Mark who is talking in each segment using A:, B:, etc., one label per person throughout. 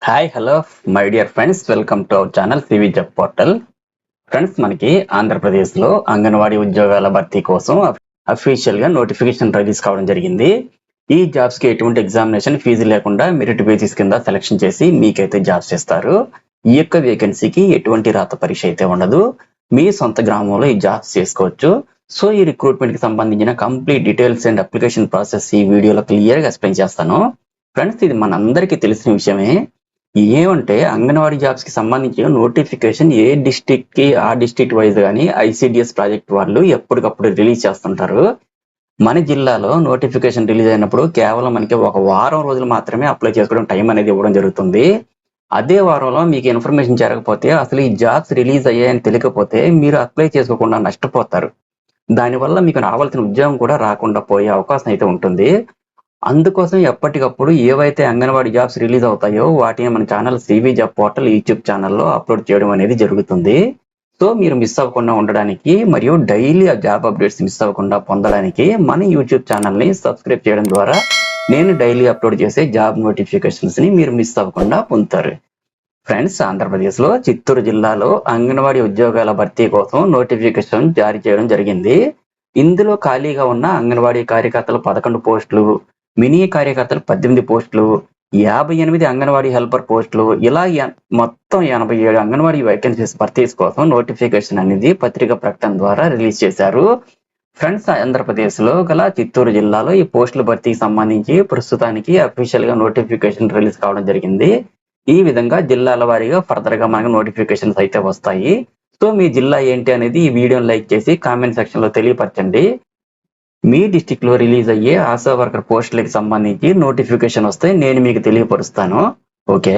A: Hi hello my dear friends, welcome to our channel CV job portal. Friends, మనకి ఆంధ్రప్రదేశ్లో అంగన్వాడీ ఉద్యోగాల భర్తీ కోసం అఫీషియల్గా నోటిఫికేషన్ రిలీజ్ కావడం జరిగింది. ఈ జాబ్స్కి ఎటువంటి ఎగ్జామినేషన్ ఫీజు లేకుండా మెరిట్ బేసిస్ కింద సెలెక్షన్ చేసి మీకైతే జాబ్స్ ఇస్తారు. ఈ యొక్క వేకెన్సీకి ఎటువంటి రాత పరీక్ష అయితే ఉండదు. మీ సొంత గ్రామంలో ఈ జాబ్స్ చేసుకోవచ్చు. సో ఈ రిక్రూట్మెంట్కి సంబంధించిన complete details and application process ఈ వీడియోలో క్లియర్గా ఎక్స్ప్లెయిన్ చేస్తాను. ఫ్రెండ్స్, ఇది మనందరికీ తెలిసిన విషయమే. ఏమంటే అంగన్వాడీ జాబ్స్ కి సంబంధించిన నోటిఫికేషన్ ఏ డిస్ట్రిక్ట్ కి ఆ డిస్ట్రిక్ట్ వైజ్ కానీ ఐసిడిఎస్ ప్రాజెక్ట్ వాళ్ళు ఎప్పటికప్పుడు రిలీజ్ చేస్తుంటారు. మన జిల్లాలో నోటిఫికేషన్ రిలీజ్ అయినప్పుడు కేవలం మనకి ఒక వారం రోజులు మాత్రమే అప్లై చేసుకోవడం టైం అనేది ఇవ్వడం జరుగుతుంది. అదే వారంలో మీకు ఇన్ఫర్మేషన్ జరగకపోతే, అసలు ఈ జాబ్స్ రిలీజ్ అయ్యాయని తెలియకపోతే మీరు అప్లై చేసుకోకుండా నష్టపోతారు. దానివల్ల మీకు రావాల్సిన ఉద్యోగం కూడా రాకుండా పోయే అవకాశం అయితే ఉంటుంది. అందుకోసం ఎప్పటికప్పుడు ఏవైతే అంగన్వాడీ జాబ్స్ రిలీజ్ అవుతాయో వాటిని మన channel CV job portal YouTube ఛానల్లో అప్లోడ్ చేయడం అనేది జరుగుతుంది. సో మీరు మిస్ అవ్వకుండా ఉండడానికి మరియు డైలీ ఆ జాబ్ అప్డేట్స్ మిస్ అవ్వకుండా పొందడానికి మన యూట్యూబ్ ఛానల్ని సబ్స్క్రైబ్ చేయడం ద్వారా నేను డైలీ అప్లోడ్ చేసే జాబ్ నోటిఫికేషన్స్ని మీరు మిస్ అవ్వకుండా పొందుతారు. ఫ్రెండ్స్, ఆంధ్రప్రదేశ్లో చిత్తూరు జిల్లాలో అంగన్వాడీ ఉద్యోగాల భర్తీ కోసం నోటిఫికేషన్ జారీ చేయడం జరిగింది. ఇందులో ఖాళీగా ఉన్న అంగన్వాడీ కార్యకర్తలు 11 పోస్టులు, మినీ కార్యకర్తలు 18 పోస్టులు, 58 అంగన్వాడీ హెల్పర్ పోస్టులు, ఇలా మొత్తం 87 అంగన్వాడీ వేకెన్సీస్ భర్తీస్ కోసం నోటిఫికేషన్ అనేది పత్రికా ప్రకటన ద్వారా రిలీజ్ చేశారు. ఫ్రెండ్స్, ఆంధ్రప్రదేశ్ లో గల చిత్తూరు జిల్లాలో ఈ పోస్టుల భర్తీకి సంబంధించి ప్రస్తుతానికి అఫీషియల్ గా నోటిఫికేషన్ రిలీజ్ కావడం జరిగింది. ఈ విధంగా జిల్లాల వారీగా ఫర్దర్ గా మనకు నోటిఫికేషన్స్ అయితే వస్తాయి. సో మీ జిల్లా ఏంటి అనేది ఈ వీడియోని లైక్ చేసి కామెంట్ సెక్షన్ లో తెలియపరచండి. మీ డిస్టిక్ లో రిలీజ్ అయ్యే ఆశా వర్కర్ పోస్టులకి సంబంధించి నోటిఫికేషన్ వస్తే నేను మీకు తెలియపరుస్తాను. ఓకే,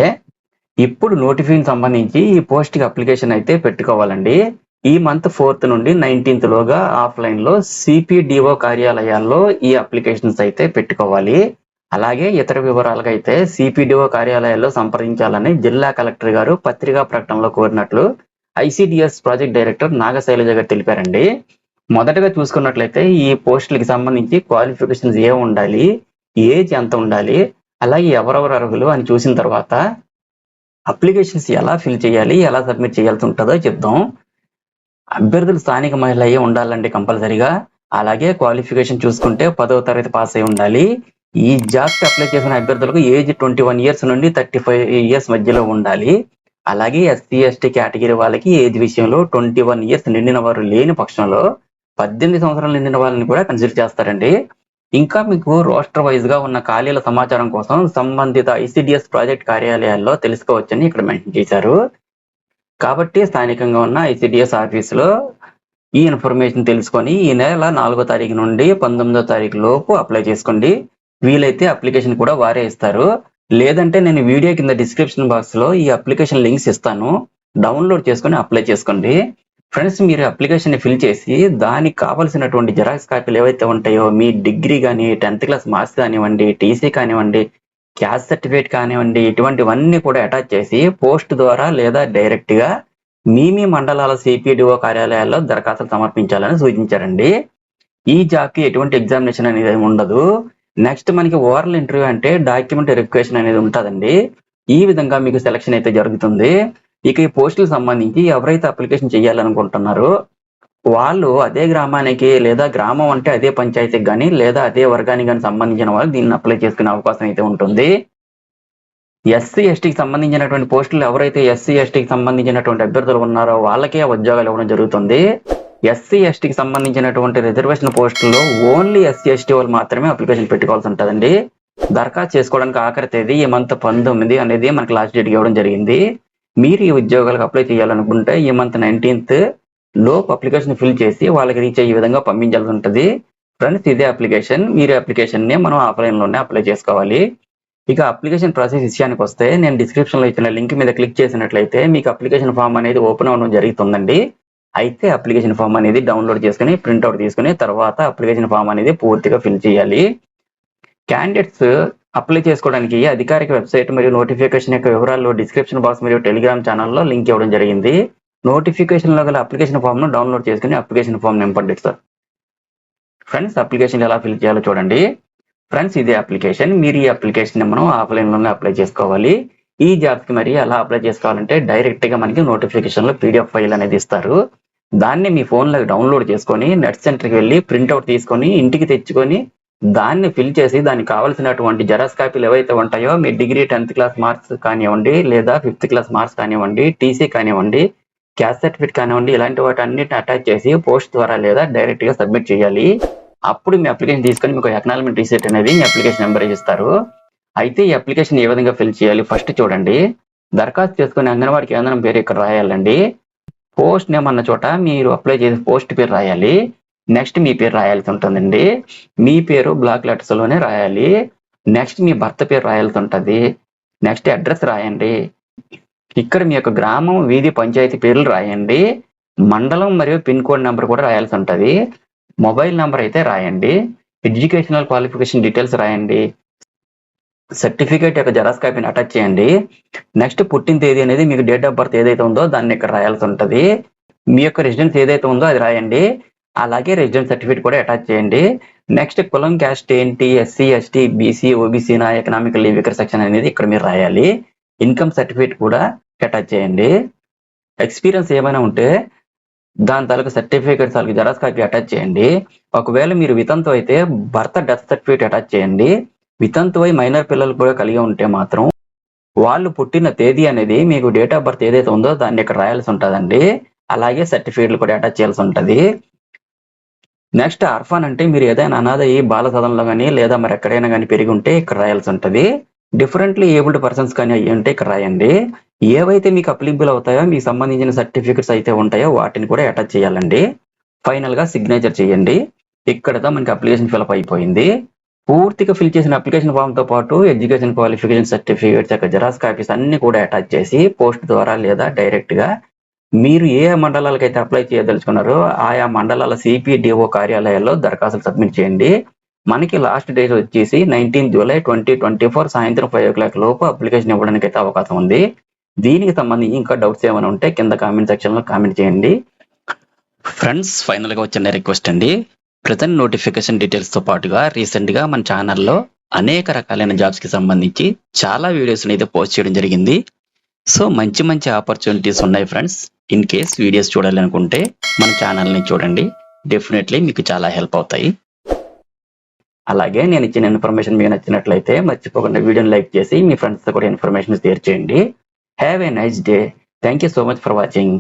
A: ఇప్పుడు నోటిఫికేషన్ సంబంధించి ఈ పోస్ట్ కి అప్లికేషన్ అయితే పెట్టుకోవాలండి. ఈ మంత్ 4th నుండి 19th లోగా ఆఫ్లైన్ లో సిపిడిఓ కార్యాలయాల్లో ఈ అప్లికేషన్స్ అయితే పెట్టుకోవాలి. అలాగే ఇతర వివరాలకు అయితే సిపిడిఓ కార్యాలయాల్లో సంప్రదించాలని జిల్లా కలెక్టర్ గారు పత్రికా ప్రకటనలో కోరినట్లు ఐసిడిఎస్ ప్రాజెక్ట్ డైరెక్టర్ నాగశైలజ గారు తెలిపారండి. మొదటగా చూసుకున్నట్లయితే ఈ పోస్టులకి సంబంధించి క్వాలిఫికేషన్స్ ఏ ఉండాలి, ఏజ్ ఎంత ఉండాలి, అలాగే ఎవరెవరు అర్హులు అని చూసిన తర్వాత అప్లికేషన్స్ ఎలా ఫిల్ చేయాలి, ఎలా సబ్మిట్ చేయాల్సి ఉంటుందో చెప్దాం. అభ్యర్థులు స్థానిక మహిళ అయ్యి ఉండాలండి కంపల్సరీగా. అలాగే క్వాలిఫికేషన్ చూసుకుంటే 10వ తరగతి పాస్ అయి ఉండాలి. ఈ జాబ్స్ అప్లై చేసిన అభ్యర్థులకు ఏజ్ 21 years నుండి 35 years మధ్యలో ఉండాలి. అలాగే ఎస్సీ ఎస్టీ కేటగిరీ వాళ్ళకి ఏజ్ విషయంలో 21 years నిండిన వారు లేని పక్షంలో 18 సంవత్సరాలు నిండిన వాళ్ళని కూడా కన్సిడర్ చేస్తారండి. ఇంకా మీకు రోస్టర్ వైజ్ గా ఉన్న ఖాళీల సమాచారం కోసం సంబంధిత ఐసిడిఎస్ ప్రాజెక్ట్ కార్యాలయాల్లో తెలుసుకోవచ్చని ఇక్కడ మెన్షన్ చేశారు. కాబట్టి స్థానికంగా ఉన్న ఐసిడిఎస్ ఆఫీసులో ఈ ఇన్ఫర్మేషన్ తెలుసుకొని ఈ నెల 4వ తారీఖు నుండి 19వ తారీఖు లోపు అప్లై చేసుకోండి. వీలైతే అప్లికేషన్ కూడా వారే ఇస్తారు. లేదంటే నేను వీడియో కింద డిస్క్రిప్షన్ బాక్స్ లో ఈ అప్లికేషన్ లింక్స్ ఇస్తాను, డౌన్లోడ్ చేసుకొని అప్లై చేసుకోండి. ఫ్రెండ్స్, మీరు అప్లికేషన్ ఫిల్ చేసి దానికి కావాల్సినటువంటి జెరాక్స్ కాపీలు ఏవైతే ఉంటాయో, మీ డిగ్రీ కానీ 10th క్లాస్ మార్క్స్ కానివ్వండి, టీసీ కానివ్వండి, క్యాస్ట్ సర్టిఫికేట్ కానివ్వండి, ఇటువంటివన్నీ కూడా అటాచ్ చేసి పోస్ట్ ద్వారా లేదా డైరెక్ట్ గా మీ మండలాల సిపిడిఓ కార్యాలయాల్లో దరఖాస్తులు సమర్పించాలని సూచించారండి. ఈ జాబ్ కి ఎటువంటి ఎగ్జామినేషన్ అనేది ఉండదు. నెక్స్ట్ మనకి ఓరల్ ఇంటర్వ్యూ అంటే డాక్యుమెంట్ వెరిఫికేషన్ అనేది ఉంటుందండి. ఈ విధంగా మీకు సెలక్షన్ అయితే జరుగుతుంది. ఇక ఈ పోస్టులకు సంబంధించి ఎవరైతే అప్లికేషన్ చేయాలనుకుంటున్నారో వాళ్ళు అదే గ్రామానికి లేదా గ్రామం అంటే అదే పంచాయతీకి కానీ లేదా అదే వర్గానికి కానీ సంబంధించిన వాళ్ళు దీన్ని అప్లై చేసుకునే అవకాశం అయితే ఉంటుంది. ఎస్సీ ఎస్టీకి సంబంధించినటువంటి పోస్టులు ఎవరైతే ఎస్సీ ఎస్టీకి సంబంధించినటువంటి అభ్యర్థులు ఉన్నారో వాళ్ళకే ఉద్యోగాలు ఇవ్వడం జరుగుతుంది. ఎస్సీ ఎస్టీకి సంబంధించినటువంటి రిజర్వేషన్ పోస్టుల్లో ఓన్లీ ఎస్సీ ఎస్టీ వాళ్ళు మాత్రమే అప్లికేషన్ పెట్టుకోవాల్సి ఉంటుందండి. దరఖాస్తు చేసుకోవడానికి ఆఖరి తేదీ ఈ మంత్ 19 అనేది మనకి లాస్ట్ డేట్ ఇవ్వడం జరిగింది. మీరు ఈ ఉద్యోగాలకు అప్లై చేయాలనుకుంటే ఈ మంత్ 19th లోపు అప్లికేషన్ ఫిల్ చేసి వాళ్ళకి రీచ్ అయ్యే విధంగా పంపించాల్సి ఉంటుంది. ఫ్రెండ్స్, ఇదే అప్లికేషన్, మీరు అప్లికేషన్ని మనం ఆఫ్లైన్లోనే అప్లై చేసుకోవాలి. ఇక అప్లికేషన్ ప్రాసెస్ విషయానికి వస్తే నేను డిస్క్రిప్షన్లో ఇచ్చిన లింక్ మీద క్లిక్ చేసినట్లయితే మీకు అప్లికేషన్ ఫామ్ అనేది ఓపెన్ అవ్వడం జరుగుతుందండి. అయితే అప్లికేషన్ ఫామ్ అనేది డౌన్లోడ్ చేసుకుని ప్రింట్అవుట్ తీసుకుని తర్వాత అప్లికేషన్ ఫామ్ అనేది పూర్తిగా ఫిల్ చేయాలి. క్యాండిడేట్స్ అప్లై చేసుకోవడానికి అధికారిక వెబ్సైట్ మరియు నోటిఫికేషన్ యొక్క వివరాల్లో డిస్క్రిప్షన్ బాక్స్ మరియు టెలిగ్రామ్ ఛానల్లో లింక్ ఇవ్వడం జరిగింది. నోటిఫికేషన్ లో గల అప్లికేషన్ ఫామ్ ను డౌన్లోడ్ చేసుకుని అప్లికేషన్ ఫామ్ నింపండి సార్. ఫ్రెండ్స్, అప్లికేషన్ ఎలా ఫిల్ చేయాలో చూడండి. ఫ్రెండ్స్, ఇదే అప్లికేషన్. మీరు ఈ అప్లికేషన్ మనం ఆఫ్లైన్ లోనే అప్లై చేసుకోవాలి. ఈ జాబ్స్ కి మరి ఎలా అప్లై చేసుకోవాలంటే డైరెక్ట్ గా మనకి నోటిఫికేషన్ లో పీడిఎఫ్ ఫైల్ అనేది ఇస్తారు. దాన్ని మీ ఫోన్ లో డౌన్లోడ్ చేసుకొని నెట్ సెంటర్ కి వెళ్ళి ప్రింట్అవుట్ తీసుకొని ఇంటికి తెచ్చుకొని దాన్ని ఫిల్ చేసి దానికి కావాల్సినటువంటి జెరాక్స్ కాపీలు ఏవైతే ఉంటాయో మీ డిగ్రీ 10th క్లాస్ మార్క్స్ కానివ్వండి, లేదా 5th క్లాస్ మార్క్స్ కానివ్వండి, టీసీ కానివ్వండి, క్యాస్ట్ సర్టిఫికేట్ కానివ్వండి, ఇలాంటి వాటి అన్నిటిని అటాచ్ చేసి పోస్ట్ ద్వారా లేదా డైరెక్ట్ గా సబ్మిట్ చేయాలి. అప్పుడు మీ అప్లికేషన్ తీసుకొని మీకు అక్నాలజ్మెంట్ రిసిప్ట్ అనేది మీ అప్లికేషన్ నెంబర్ ఇస్తారు. అయితే ఈ అప్లికేషన్ ఏ విధంగా ఫిల్ చేయాలి ఫస్ట్ చూడండి. దరఖాస్తు చేసుకునే అంగన్వాడీ కేంద్రం పేరు ఇక్కడ రాయాలండి. పోస్ట్ నేమ్ అన్న చోట మీరు అప్లై చేసే పోస్ట్ పేరు రాయాలి. నెక్స్ట్ మీ పేరు రాయాల్సి ఉంటుందండి. మీ పేరు బ్లాక్ లెటర్స్ లోనే రాయాలి. నెక్స్ట్ మీ భర్త పేరు రాయాల్సి ఉంటుంది. నెక్స్ట్ అడ్రస్ రాయండి. ఇక్కడ మీ యొక్క గ్రామం, వీధి, పంచాయతీ పేర్లు రాయండి. మండలం మరియు పిన్ కోడ్ నెంబర్ కూడా రాయాల్సి ఉంటుంది. మొబైల్ నెంబర్ అయితే రాయండి. ఎడ్యుకేషనల్ క్వాలిఫికేషన్ డీటెయిల్స్ రాయండి. సర్టిఫికేట్ యొక్క జెరాక్స్ కాపీని అటాచ్ చేయండి. నెక్స్ట్ పుట్టిన తేదీ అనేది మీకు డేట్ ఆఫ్ బర్త్ ఏదైతే ఉందో దాన్ని ఇక్కడ రాయాల్సి ఉంటుంది. మీ యొక్క రెసిడెన్స్ ఏదైతే ఉందో అది రాయండి. అలాగే రెసిడెన్స్ సర్టిఫికేట్ కూడా అటాచ్ చేయండి. నెక్స్ట్ కులం, క్యాస్ట్ ఏంటి, ఎస్సీ, ఎస్టీ, బీసీ, ఓబీసీ నా ఎకనామికల్ వీకర్ సెక్షన్ అనేది ఇక్కడ మీరు రాయాలి. ఇన్కమ్ సర్టిఫికేట్ కూడా అటాచ్ చేయండి. ఎక్స్పీరియన్స్ ఏమైనా ఉంటే దాని తాలూకు సర్టిఫికేట్ తాలూకు జెరాక్స్ కాపీ అటాచ్ చేయండి. ఒకవేళ మీరు వితంతు అయితే భర్త డెత్ సర్టిఫికేట్ అటాచ్ చేయండి. వితంతువై మైనర్ పిల్లలు కూడా కలిగి ఉంటే మాత్రం వాళ్ళు పుట్టిన తేదీ అనేది మీకు డేట్ ఆఫ్ బర్త్ ఏదైతే ఉందో దాన్ని ఇక్కడ రాయాల్సి ఉంటుందండి. అలాగే సర్టిఫికేట్లు కూడా అటాచ్ చేయాల్సి ఉంటుంది. నెక్స్ట్ అర్ఫాన్ అంటే మీరు ఏదైనా అనాథ బాల సదనంలో కానీ లేదా మరి ఎక్కడైనా కానీ పెరిగి ఉంటే ఇక్కడ రాయాల్సి ఉంటుంది. డిఫరెంట్లీ ఏబుల్డ్ పర్సన్స్ కానీ అయ్యి ఉంటే ఇక్కడ రాయండి. ఏవైతే మీకు అప్లికబుల్ అవుతాయో మీకు సంబంధించిన సర్టిఫికెట్స్ అయితే ఉంటాయో వాటిని కూడా అటాచ్ చేయాలండి. ఫైనల్ గా సిగ్నేచర్ చేయండి. ఇక్కడతో మనకి అప్లికేషన్ ఫిల్అప్ అయిపోయింది. పూర్తిగా ఫిల్ చేసిన అప్లికేషన్ ఫామ్ తో పాటు ఎడ్యుకేషన్ క్వాలిఫికేషన్ సర్టిఫికేట్స్ యొక్క జెరాక్స్ కాపీస్ అన్ని కూడా అటాచ్ చేసి పోస్ట్ ద్వారా లేదా డైరెక్ట్ గా మీరు ఏ మండలాలకు అయితే అప్లై చేయదలుచుకున్నారో ఆయా మండలాల సిపిడిఓ కార్యాలయాల్లో దరఖాస్తులు సబ్మిట్ చేయండి. మనకి లాస్ట్ డేట్ వచ్చేసి 19 జూలై 2024 సాయంత్రం 5 o'clock లోపు అప్లికేషన్ ఇవ్వడానికి అయితే అవకాశం ఉంది. దీనికి సంబంధించి ఇంకా డౌట్స్ ఏమైనా ఉంటే కింద కామెంట్ సెక్షన్ లో కామెంట్ చేయండి. ఫ్రెండ్స్, ఫైనల్ గా వచ్చిన రిక్వెస్ట్ అండి, ప్రజెంట్ నోటిఫికేషన్ డీటెయిల్స్ తో పాటుగా రీసెంట్ గా మన ఛానల్లో అనేక రకాలైన జాబ్స్ కి సంబంధించి చాలా వీడియోస్ అయితే పోస్ట్ చేయడం జరిగింది. సో మంచి మంచి ఆపర్చునిటీస్ ఉన్నాయి ఫ్రెండ్స్. ఇన్ కేస్ వీడియోస్ చూడాలనుకుంటే మన ఛానల్ని చూడండి. డెఫినెట్లీ మీకు చాలా హెల్ప్ అవుతాయి. అలాగే నేను ఇచ్చిన ఇన్ఫర్మేషన్ మీకు నచ్చినట్లయితే మర్చిపోకుండా వీడియోని లైక్ చేసి మీ ఫ్రెండ్స్ తో కూడా ఇన్ఫర్మేషన్ షేర్ చేయండి. Have a nice day. Thank you so much for watching.